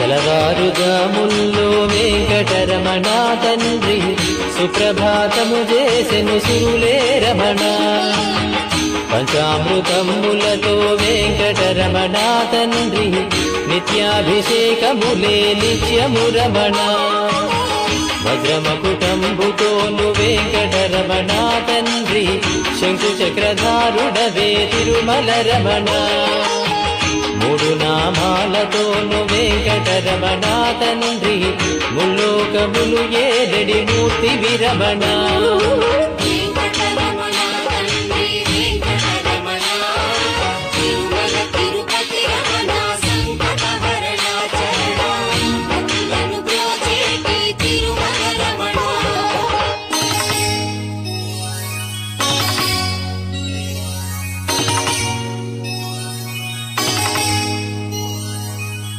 తెలవారుజాముల్లో వెంకటరమణ తండ్రి సుప్రభాతము చేసెను సురులే రమణ. పంచామృతములతో వెంకటరమణ తండ్రి నిత్యాభిషేకములే నిత్యము రమణ. వజ్రమకుటంబుతోను వెంకటరమణ తండ్రి శంకు చక్రధారుడవే తిరుమల రమణ. మూడు నామాలతోను వెంకటరమణ తండ్రి ముల్లోకములు ఏడడి మూర్తి విరమణ.